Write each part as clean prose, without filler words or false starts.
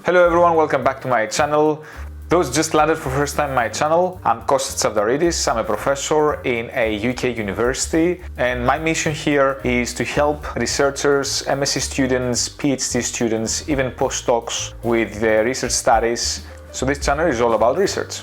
Hello everyone, welcome back to my channel. Those just landed for the first time on my channel, I'm Kostas Tsavdaridis. I'm a professor in a UK university, and my mission here is to help researchers, MSc students, PhD students, even postdocs with their research studies. So this channel is all about research.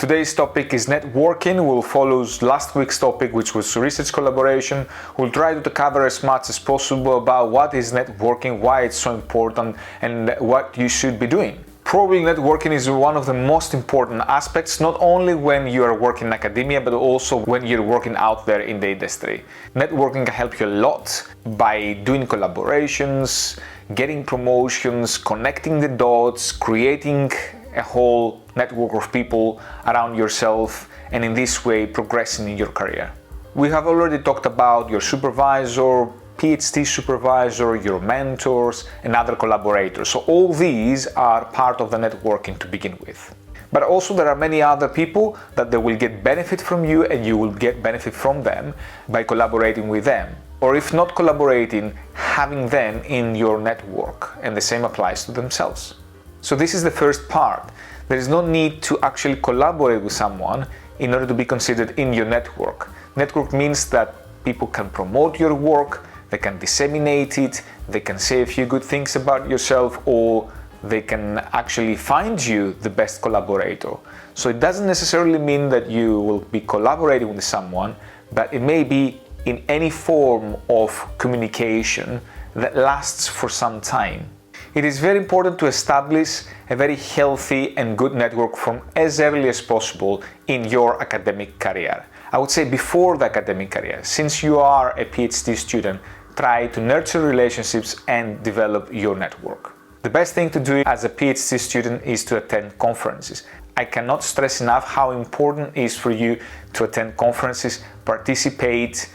Today's topic is networking. We'll follow last week's topic, which was research collaboration. We'll try to cover as much as possible about what is networking, why it's so important, and what you should be doing. Probably networking is one of the most important aspects, not only when you are working in academia, but also when you're working out there in the industry. Networking can help you a lot by doing collaborations, getting promotions, connecting the dots, creating a whole network of people around yourself, and in this way progressing in your career. We have already talked about your supervisor, PhD supervisor, your mentors, and other collaborators. So all these are part of the networking to begin with. But also there are many other people that they will get benefit from you and you will get benefit from them by collaborating with them. Or if not collaborating, having them in your network, and the same applies to themselves. So this is the first part. There is no need to actually collaborate with someone in order to be considered in your network. Network means that people can promote your work, they can disseminate it, they can say a few good things about yourself, or they can actually find you the best collaborator. So it doesn't necessarily mean that you will be collaborating with someone, but it may be in any form of communication that lasts for some time. It is very important to establish a very healthy and good network from as early as possible in your academic career. I would say before the academic career. Since you are a PhD student, try to nurture relationships and develop your network. The best thing to do as a PhD student is to attend conferences. I cannot stress enough how important it is for you to attend conferences, participate,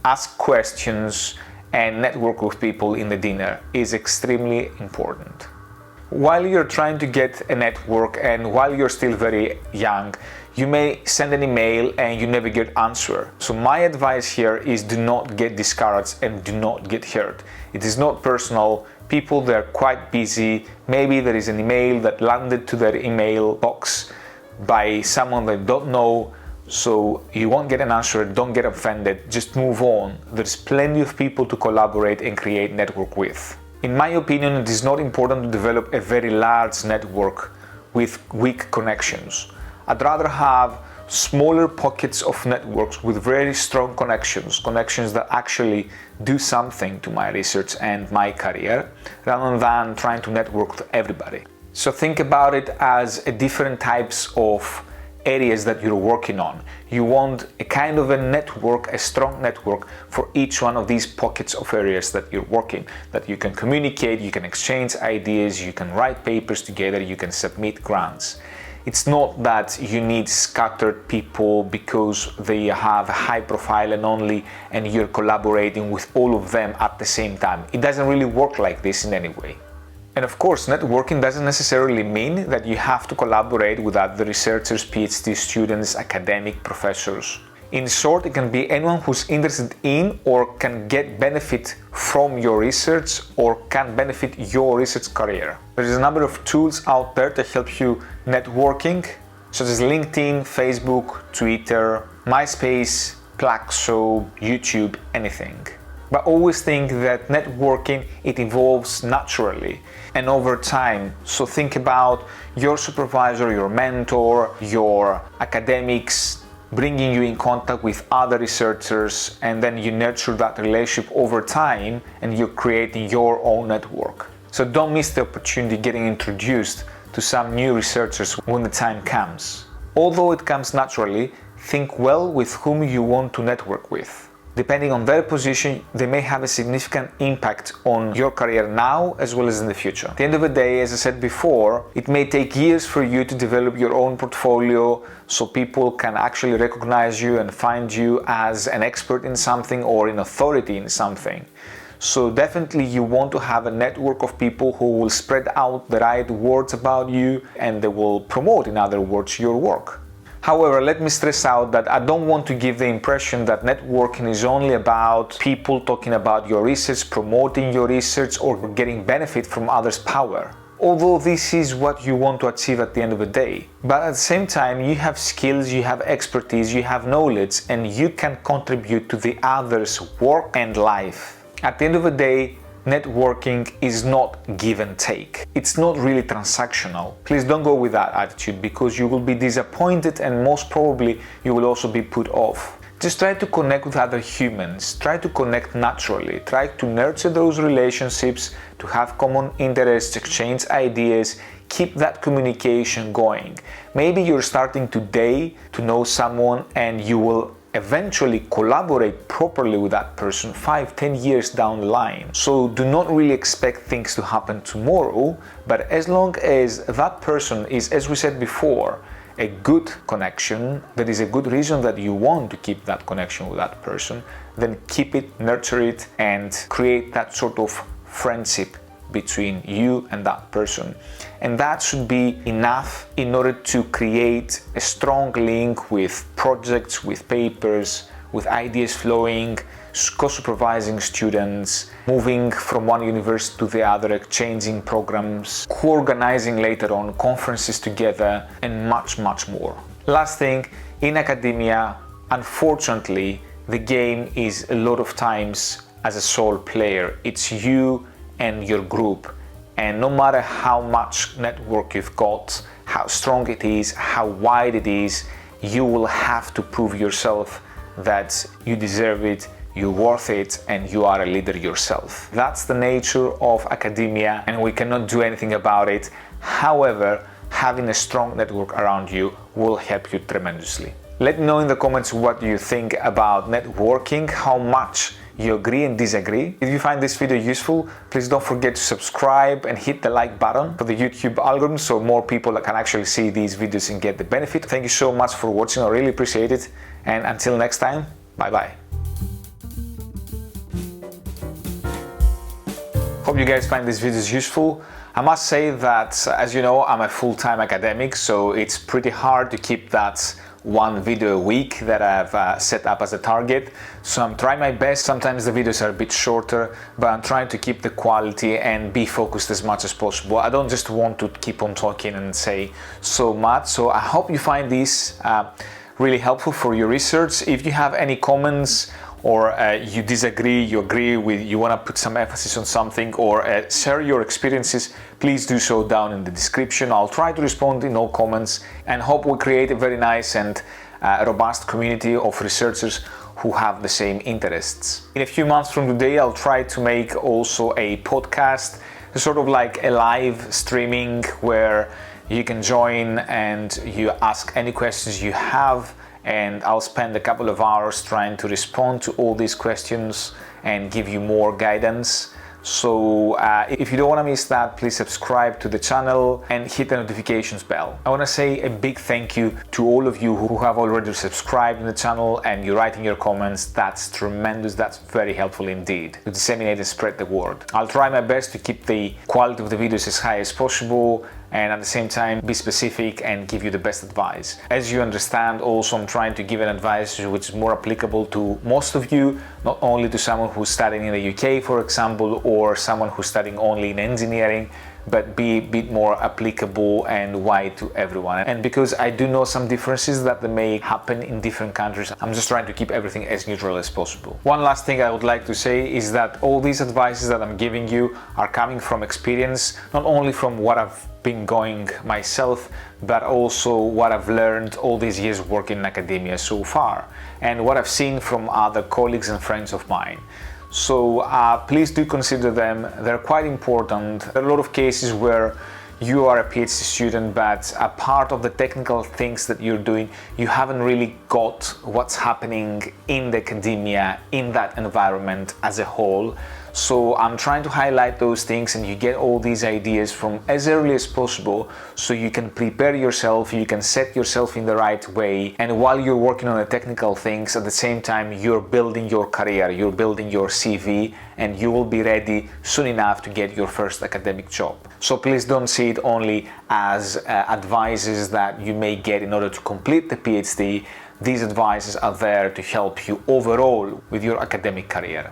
ask questions, and network with people in the dinner is extremely important. While you're trying to get a network and while you're still very young, you may send an email and you never get answer. So my advice here is do not get discouraged and do not get hurt. It is not personal. People, they're quite busy. Maybe there is an email that landed to their email box by someone they don't know. So you won't get an answer, don't get offended, just move on. There's plenty of people to collaborate and create network with. In my opinion, it is not important to develop a very large network with weak connections. I'd rather have smaller pockets of networks with very strong connections that actually do something to my research and my career, rather than trying to network with everybody. So think about it as a different types of areas that you're working on. You want a kind of a network, a strong network for each one of these pockets of areas that you're working, that you can communicate, you can exchange ideas, you can write papers together, you can submit grants. It's not that you need scattered people because they have a high profile and you're collaborating with all of them at the same time. It doesn't really work like this in any way. And of course, networking doesn't necessarily mean that you have to collaborate with other researchers, PhD students, academic professors. In short, it can be anyone who's interested in or can get benefit from your research or can benefit your research career. There is a number of tools out there to help you networking, such as LinkedIn, Facebook, Twitter, MySpace, Plaxo, YouTube, anything. But always think that networking, it evolves naturally and over time. So think about your supervisor, your mentor, your academics, bringing you in contact with other researchers, and then you nurture that relationship over time and you're creating your own network. So don't miss the opportunity getting introduced to some new researchers when the time comes. Although it comes naturally, think well with whom you want to network with. Depending on their position, they may have a significant impact on your career now as well as in the future. At the end of the day, as I said before, it may take years for you to develop your own portfolio so people can actually recognize you and find you as an expert in something or an authority in something. So definitely you want to have a network of people who will spread out the right words about you and they will promote, in other words, your work. However, let me stress out that I don't want to give the impression that networking is only about people talking about your research, promoting your research, or getting benefit from others' power. Although this is what you want to achieve at the end of the day. But at the same time, you have skills, you have expertise, you have knowledge, and you can contribute to the others' work and life. At the end of the day, networking is not give and take. It's not really transactional. Please don't go with that attitude, because you will be disappointed and most probably you will also be put off. Just try to connect with other humans, try to connect naturally, try to nurture those relationships, to have common interests, exchange ideas, keep that communication going. Maybe you're starting today to know someone and you will eventually collaborate properly with that person 5-10 years down the line. So do not really expect things to happen tomorrow, but as long as that person is, as we said before, a good connection, that is a good reason that you want to keep that connection with that person, then keep it, nurture it, and create that sort of friendship between you and that person. And that should be enough in order to create a strong link with projects, with papers, with ideas flowing, co-supervising students, moving from one university to the other, exchanging programs, co-organizing later on conferences together, and much, much more. Last thing, in academia, unfortunately, the game is a lot of times as a sole player. It's you and your group, and no matter how much network you've got, how strong it is, how wide it is, you will have to prove yourself that you deserve it, you're worth it, and you are a leader yourself. That's the nature of academia, and we cannot do anything about it. However, having a strong network around you will help you tremendously. Let me know in the comments what you think about networking, how much you agree and disagree. If you find this video useful, please don't forget to subscribe and hit the like button for the YouTube algorithm so more people can actually see these videos and get the benefit. Thank you so much for watching, I really appreciate it. And until next time, bye bye. Hope you guys find these videos useful. I must say that, as you know, I'm a full-time academic, so it's pretty hard to keep that one video a week that I've set up as a target. So I'm trying my best. Sometimes the videos are a bit shorter, but I'm trying to keep the quality and be focused as much as possible. I don't just want to keep on talking and say so much. So I hope you find this really helpful for your research. If you have any comments, or you disagree, you agree with, you want to put some emphasis on something, or share your experiences, please do so down in the description. I'll try to respond in all comments, and hope we create a very nice and robust community of researchers who have the same interests. In a few months from today, I'll try to make also a podcast, sort of like a live streaming where you can join and you ask any questions you have, and I'll spend a couple of hours trying to respond to all these questions and give you more guidance. So if you don't want to miss that, please subscribe to the channel and hit the notifications bell. I want to say a big thank you to all of you who have already subscribed to the channel and you're writing your comments. That's tremendous. That's very helpful indeed to disseminate and spread the word. I'll try my best to keep the quality of the videos as high as possible, and at the same time be specific and give you the best advice. As you understand, also I'm trying to give an advice which is more applicable to most of you, not only to someone who's studying in the UK, for example, or someone who's studying only in engineering, but be a bit more applicable and wide to everyone. And because I do know some differences that may happen in different countries, I'm just trying to keep everything as neutral as possible. One last thing I would like to say is that all these advices that I'm giving you are coming from experience, not only from what I've been going myself, but also what I've learned all these years working in academia so far, and what I've seen from other colleagues and friends of mine. So please do consider them. They're quite important. There are a lot of cases where you are a PhD student, but a part of the technical things that you're doing, you haven't really got what's happening in the academia, in that environment as a whole. So I'm trying to highlight those things and you get all these ideas from as early as possible so you can prepare yourself, you can set yourself in the right way, and while you're working on the technical things, at the same time you're building your career, you're building your CV, and you will be ready soon enough to get your first academic job. So please don't see it only as advices that you may get in order to complete the PhD. These advices are there to help you overall with your academic career.